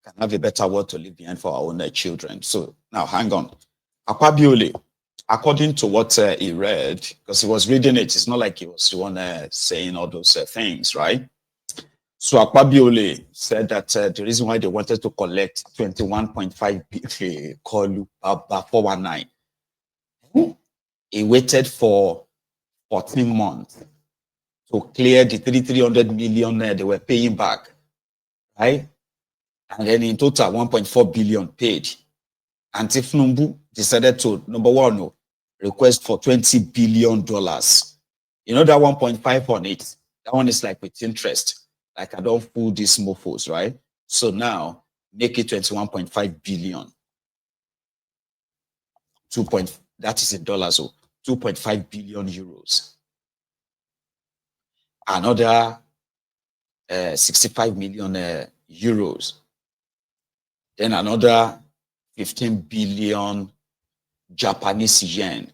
can have a better world to leave behind for our own children. So now, hang on. Akwabiole, according to what he read, because he was reading it, it's not like he was the one saying all those things, right? So Akwabiole said that the reason why they wanted to collect 21.5 billion call 419, he waited for 14 months to clear the 300 million they were paying back, right? And then in total, 1.4 billion paid. And Tinubu decided to, number one, request for $20 billion. You know that 1.5 on it? That one is like with interest. Like I don't fool these mofos, right? So now, make it 21.5 billion. That is in dollars, so 2.5 billion euros. Another 65 million euros. Then another 15 billion Japanese yen.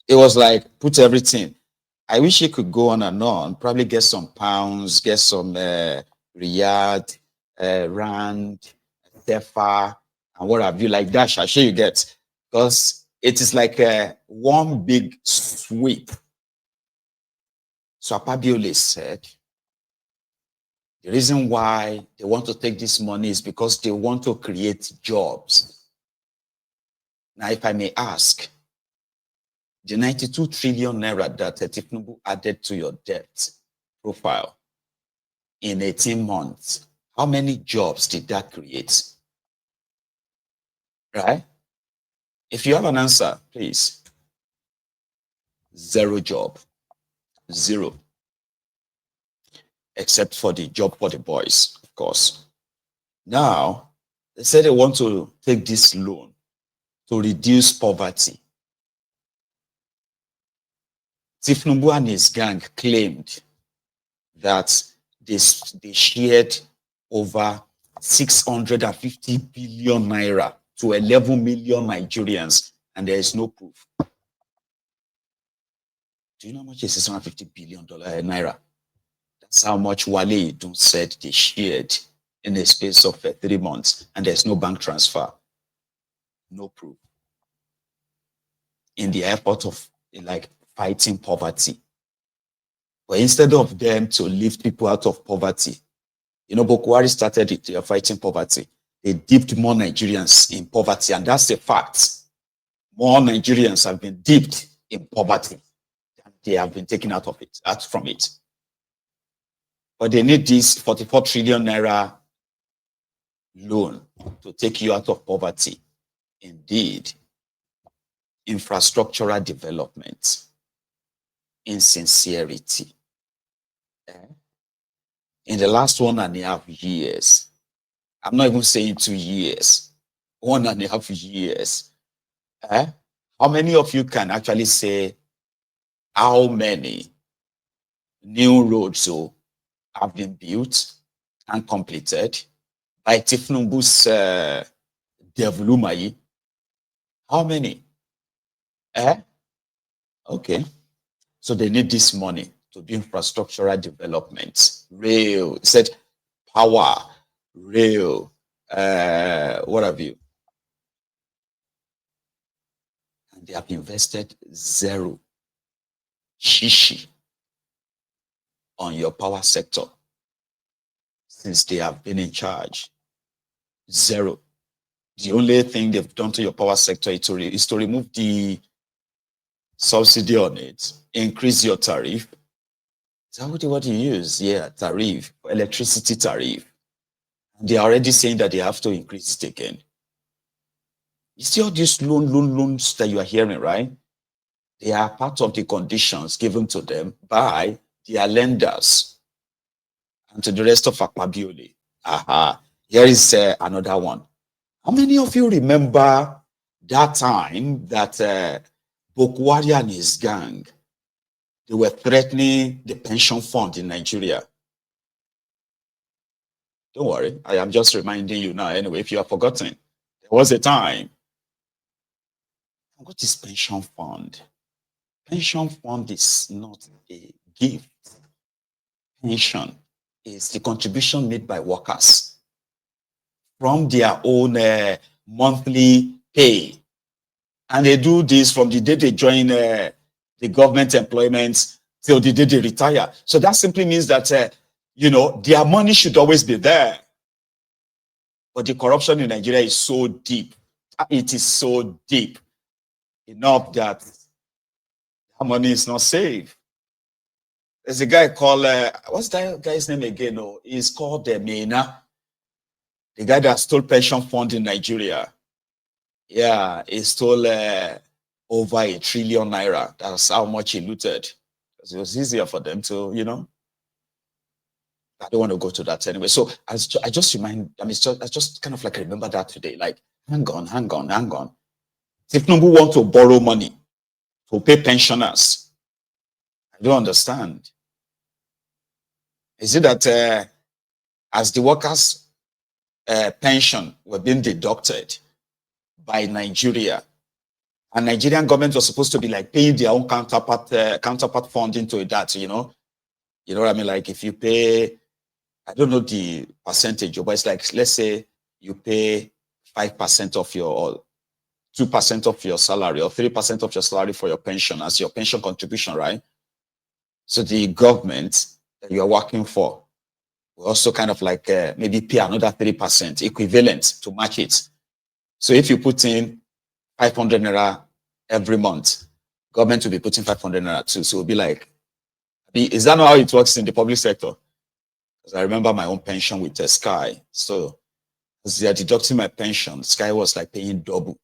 It was like, put everything. I wish it could go on, probably get some pounds, get some riyad, rand, tefa, and what have you, like that, I'm sure you get. Because it is like one big sweep. So Akwabiole said, the reason why they want to take this money is because they want to create jobs. Now, if I may ask, the 92 trillion naira that Tinubu added to your debt profile in 18 months, how many jobs did that create? Right? If you have an answer, please. 0 job. 0. Except for the job for the boys, of course. Now, they said they want to take this loan to reduce poverty. Tinubu and his gang claimed that they shared over 650 billion naira to 11 million Nigerians, and there is no proof. Do you know how much is 650 billion naira? That's how much Wale Idun said they shared in a space of 3 months, and there's no bank transfer. No proof. In the effort of like fighting poverty. But instead of them to lift people out of poverty, you know, Bokwari started it, fighting poverty. They dipped more Nigerians in poverty, and that's the fact. More Nigerians have been dipped in poverty than they have been taken out from it. But they need this 44 trillion naira loan to take you out of poverty. Indeed, infrastructural development, insincerity. In the last 1.5 years, I'm not even saying 2 years, 1.5 years, how many of you can actually say how many new roads have been built and completed by Tinubu's Devlumayi? How many? Okay. So they need this money to do infrastructural development. Rail, said power, rail, what have you. And they have invested 0 shishi on your power sector since they have been in charge. 0. The only thing they've done to your power sector is to remove the subsidy on it, increase your tariff. Is that what you use? Yeah, tariff, electricity tariff. They are already saying that they have to increase it again. You see all these loans that you are hearing, right? They are part of the conditions given to them by their lenders. And to the rest of Akwabiole. Here is another one. How many of you remember that time that Bokwari and his gang, they were threatening the pension fund in Nigeria? Don't worry, I am just reminding you now anyway, if you have forgotten. There was a time. What is pension fund? Pension fund is not a gift. Pension is the contribution made by workers from their own monthly pay. And they do this from the day they join the government employment till the day they retire. So that simply means that, you know, their money should always be there. But the corruption in Nigeria is so deep. It is so deep enough that money is not safe. There's a guy called, what's that guy's name again? Oh, he's called Mena, the guy that stole pension fund in Nigeria. Yeah, he stole over ₦1 trillion. That's how much he looted. It was easier for them to, you know. I don't want to go to that anyway. So I just remind, I just kind of like remember that today. Like, hang on. If Tinubu want to borrow money to pay pensioners, I don't understand. Is it that as the workers' pension were being deducted by Nigeria, and Nigerian government was supposed to be like paying their own counterpart fund into that, you know what I mean? Like if you pay, I don't know the percentage, but it's like, let's say you pay 5% of your, or 2% of your salary, or 3% of your salary for your pension as your pension contribution, right? So the government that you are working for will also kind of like maybe pay another 3% equivalent to match it. So if you put in 500 naira every month, government will be putting 500 naira too. So it'll be like, is that not how it works in the public sector? Because I remember my own pension with Sky. So as they are deducting my pension, Sky was like paying double.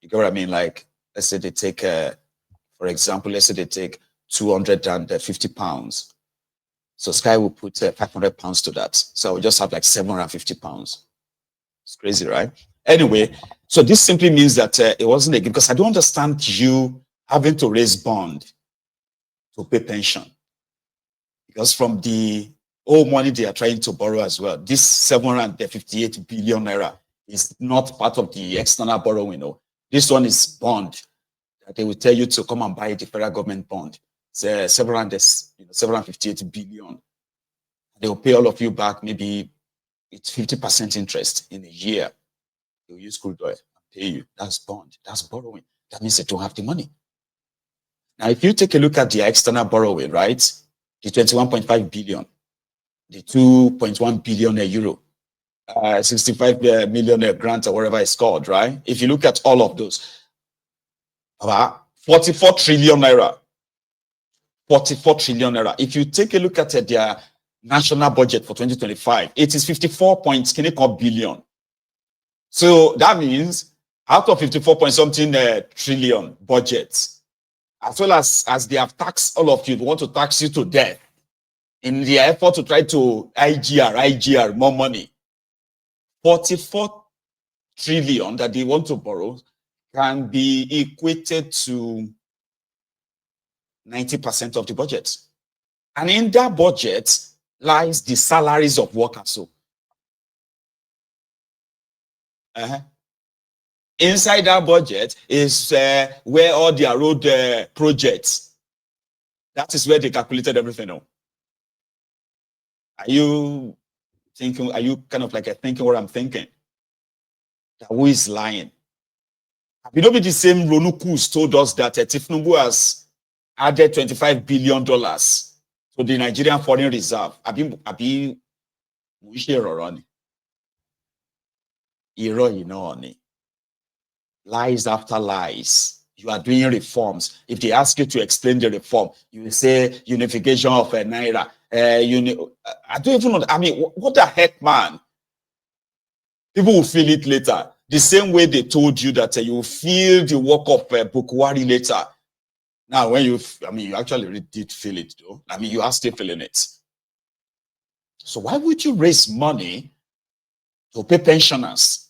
You get what I mean? Like, let's say they take, for example, let's say they take 250 pounds. So Sky will put 500 pounds to that. So I will just have like 750 pounds. It's crazy, right? Anyway, so this simply means that it wasn't a gift, because I don't understand you having to raise bond to pay pension. Because from the old money they are trying to borrow as well, this 758 billion naira is not part of the external borrowing. No. This one is bond that they will tell you to come and buy the federal government bond. It's 758 billion. They will pay all of you back, maybe it's 50% interest in a year. They will use crude oil and pay you. That's bond. That's borrowing. That means they don't have the money. Now, if you take a look at the external borrowing, right? The 21.5 billion, the 2.1 billion euro, 65 million grant or whatever it's called, right? If you look at all of those, 44 trillion naira. 44 trillion naira. If you take a look at their national budget for 2025, it is 54 billion. So that means out of 54 point something trillion budgets, as well as they have taxed all of you, they want to tax you to death in their effort to try to IGR more money. 44 trillion that they want to borrow can be equated to 90% of the budget. And in that budget lies the salaries of workers. So, inside that budget is where all their road projects, that is where they calculated everything on. Are you thinking, are you kind of like thinking what I'm thinking? That who is lying? You know, the same Ronukus told us that Tinubu has added $25 billion to the Nigerian foreign reserve. Lies after lies. You are doing reforms. If they ask you to explain the reform, you will say unification of Naira. I don't even know. I mean, what the heck, man? People will feel it later. The same way they told you that you will feel the work of Bukwari later. Now, when you actually really did feel it, though. I mean, you are still feeling it. So why would you raise money to pay pensioners?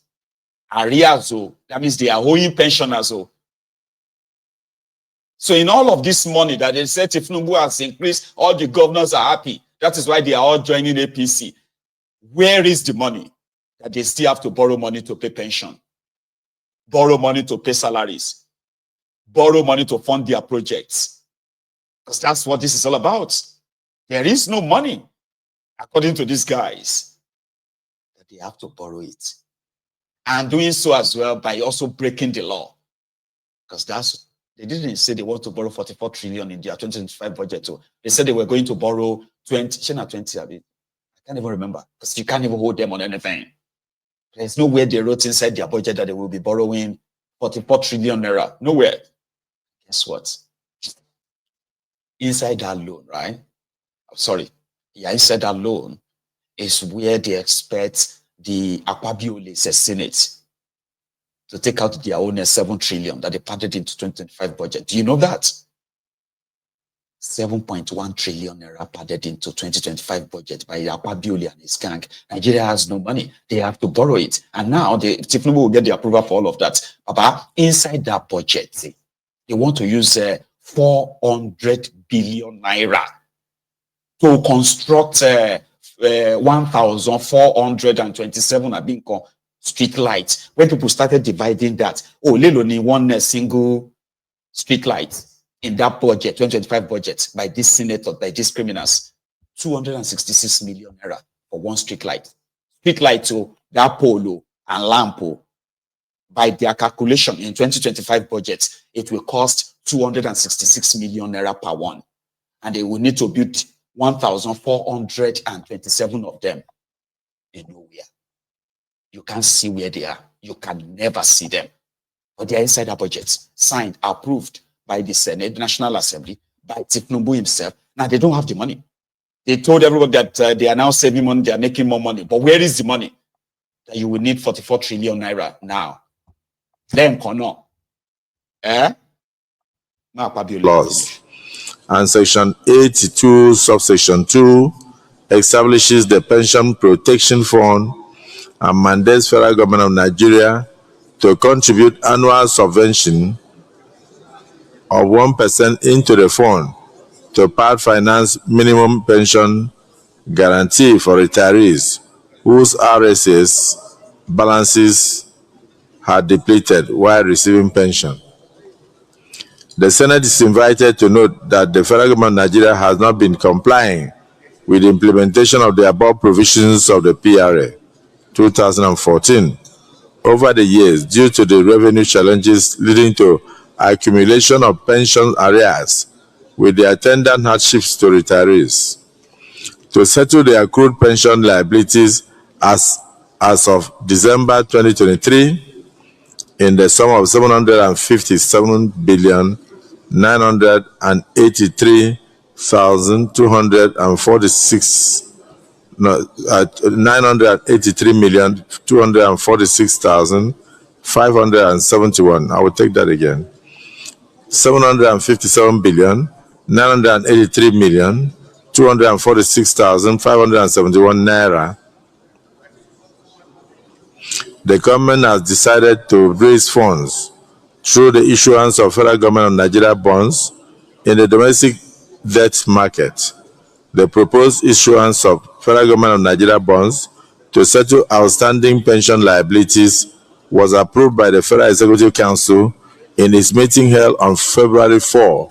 Arrears, that means they are owing pensioners. So in all of this money that they said Tinubu has increased, all the governors are happy. That is why they are all joining APC. Where is the money that they still have to borrow money to pay pension? Borrow money to pay salaries? Borrow money to fund their projects? Because that's what this is all about. There is no money, according to these guys, that they have to borrow it. and doing so as well by also breaking the law. Because they didn't say they want to borrow 44 trillion in their 2025 budget. So they said they were going to borrow 20, 20, I can't even remember, because you can't even hold them on anything. There's nowhere they wrote inside their budget that they will be borrowing 44 trillion naira. Nowhere. Guess what? Inside that loan, right? Sorry. Yeah, inside that loan is where they expect the Akpabio Senate to take out their own 7 trillion that they padded into 2025 budget. Do you know that? 7.1 trillion naira padded into 2025 budget by Akpabio and his gang. Nigeria has no money. They have to borrow it. And now Tinubu will get the approval for all of that. But inside that budget, they want to use 400 billion naira to construct 1,427 street lights. When people started dividing that, only one single street light in that budget, 2025 budget, by this senator, by these criminals, 266 million naira for one street light. Street light to that polo and lampo, by their calculation in 2025 budget, it will cost 266 million naira per one. And they will need to build 1,427 of them in nowhere. You can't see where they are. You can never see them. But they are inside our budget, signed, approved by the Senate, the National Assembly, by Tinubu himself. Now they don't have the money. They told everybody that they are now saving money, they are making more money. But where is the money? That you will need 44 trillion naira now. Then kono. Clause. And Section 82, subsection 2, establishes the Pension Protection Fund and mandates federal government of Nigeria to contribute annual subvention of 1% into the fund to part finance minimum pension guarantee for retirees whose RSS balances had depleted while receiving pension. The Senate is invited to note that the federal government of Nigeria has not been complying with the implementation of the above provisions of the PRA 2014 over the years due to the revenue challenges leading to accumulation of pension arrears with the attendant hardships to retirees. To settle the accrued pension liabilities as of December 2023 in the sum of 983,246,571. I will take that again. 757,983,246,571 naira. The government has decided to raise funds through the issuance of federal government of Nigeria bonds in the domestic debt market. The proposed issuance of federal government of Nigeria bonds to settle outstanding pension liabilities was approved by the Federal Executive Council in its meeting held on February 4,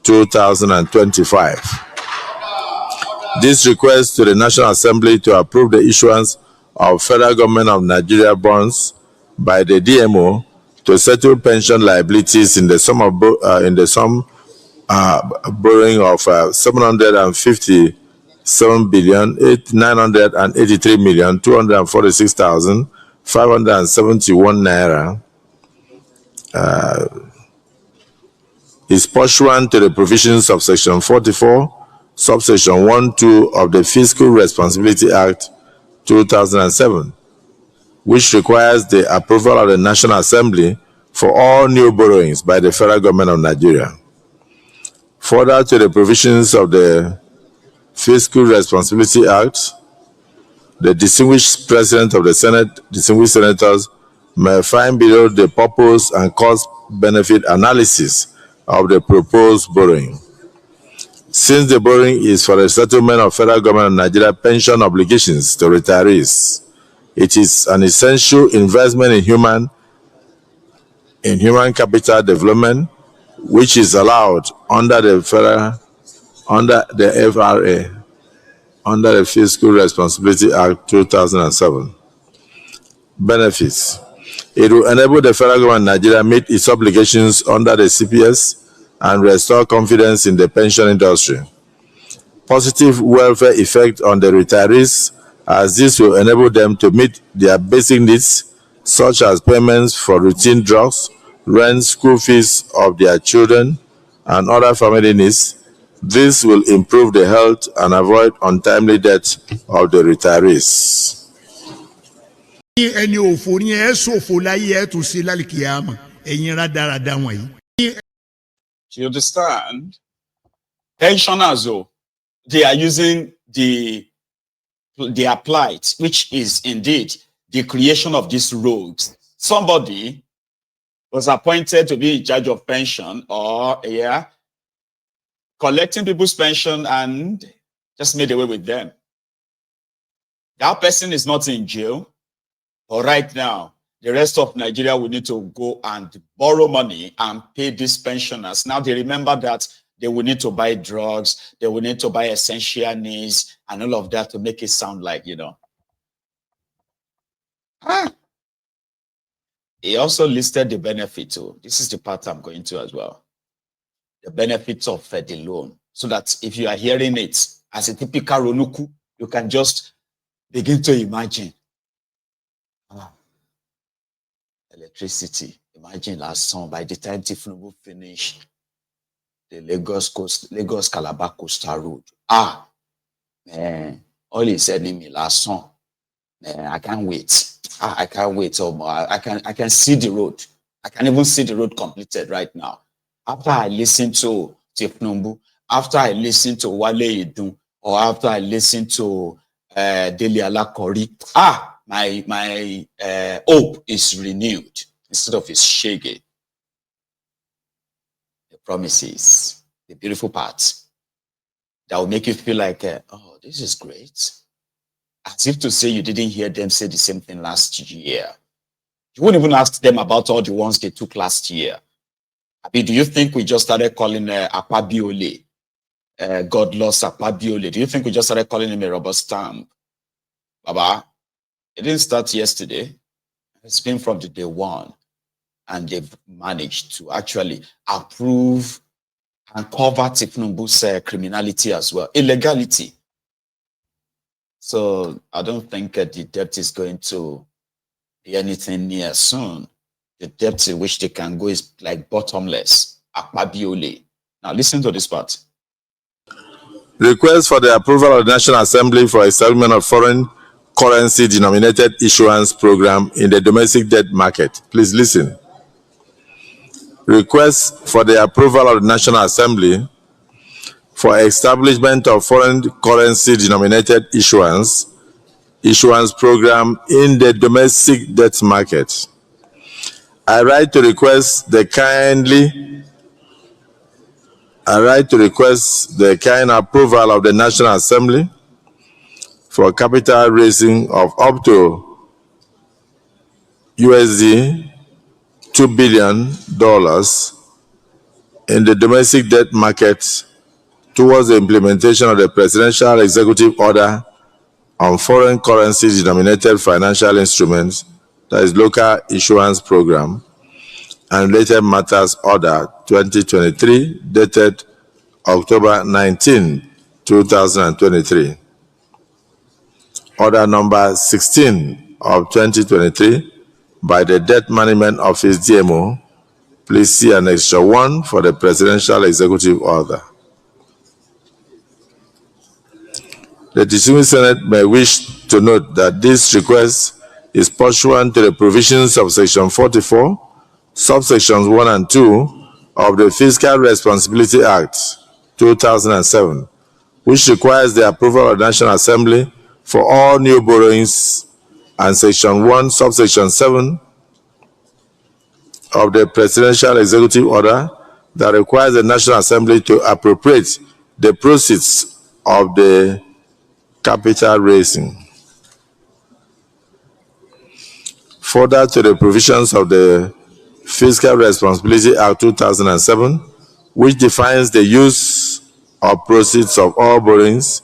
2025. This request to the National Assembly to approve the issuance of federal government of Nigeria bonds by the DMO to settle pension liabilities in the sum of borrowing of 757,983,246,571 naira is pursuant to the provisions of Section 44, subsection 1-2 of the Fiscal Responsibility Act 2007, which requires the approval of the National Assembly for all new borrowings by the federal government of Nigeria. Further to the provisions of the Fiscal Responsibility Act, the distinguished President of the Senate, distinguished senators, may find below the purpose and cost-benefit analysis of the proposed borrowing. Since the borrowing is for the settlement of federal government of Nigeria pension obligations to retirees, it is an essential investment in human capital development, which is allowed under the FRA, under the Fiscal Responsibility Act 2007. benefits. It will enable the federal government of Nigeria meet its obligations under the CPS and restore confidence in the pension industry. Positive welfare effect on the retirees, as this will enable them to meet their basic needs, such as payments for routine drugs, rent, school fees of their children, and other family needs. This will improve the health and avoid untimely death of the retirees. You understand? Pensioners, they are using their plight, which is indeed the creation of these rogues. Somebody was appointed to be in charge of pension or collecting people's pension and just made away with them. That person is not in jail, but right now, the rest of Nigeria will need to go and borrow money and pay these pensioners. Now they remember that they will need to buy drugs, they will need to buy essential needs and all of that to make it sound like, He also listed the benefit too. This is the part I'm going to as well. The benefits of the loan. So that if you are hearing it as a typical Ronuku, you can just begin to imagine. Electricity. Imagine last summer, by the time Tinubu finished the Lagos Calabar Coastal Road. Man, all he said to me last summer, man, I can't wait. I can't wait. I can see the road. I can even see the road completed right now. After I listen to Tinubu, after I listen to Wale Idun, or after I listen to Dele Alakori, my hope is renewed instead of it's shaky. The promises, the beautiful parts that will make you feel like, oh, this is great. As if to say you didn't hear them say the same thing last year. You wouldn't even ask them about all the ones they took last year. I mean, do you think we just started calling Akpabiole, God lost Akpabiole? Do you think we just started calling him a rubber stamp? Baba, it didn't start yesterday. It's been from the day one. And they've managed to actually approve and cover Tinubu's criminality as well, illegality. So I don't think the debt is going to be anything near soon. The depth in which they can go is like bottomless. Akpabiole. Now listen to this part. Request for the approval of the National Assembly for establishment of foreign currency denominated issuance program in the domestic debt market. Please listen. Request for the approval of the National Assembly for establishment of foreign currency denominated issuance program in the domestic debt market. I write to request the kind approval of the National Assembly for capital raising of up to USD $2 billion in the domestic debt market towards the implementation of the Presidential Executive Order on Foreign Currency Denominated Financial Instruments, that is Local Issuance Program, and Related Matters Order 2023, dated October 19, 2023. Order number 16 of 2023 by the Debt Management Office DMO. Please see Annexure 1 for the Presidential Executive Order. The distinguished Senate may wish to note that this request is pursuant to the provisions of Section 44, subsections 1 and 2 of the Fiscal Responsibility Act 2007, which requires the approval of the National Assembly for all new borrowings, and Section 1, subsection 7 of the Presidential Executive Order that requires the National Assembly to appropriate the proceeds of the capital raising. Further to the provisions of the Fiscal Responsibility Act 2007, which defines the use of proceeds of all borrowings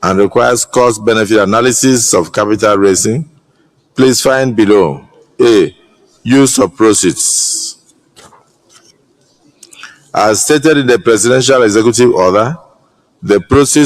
and requires cost-benefit analysis of capital raising, Please find below. A. Use of proceeds. As stated in the Presidential Executive Order, the proceeds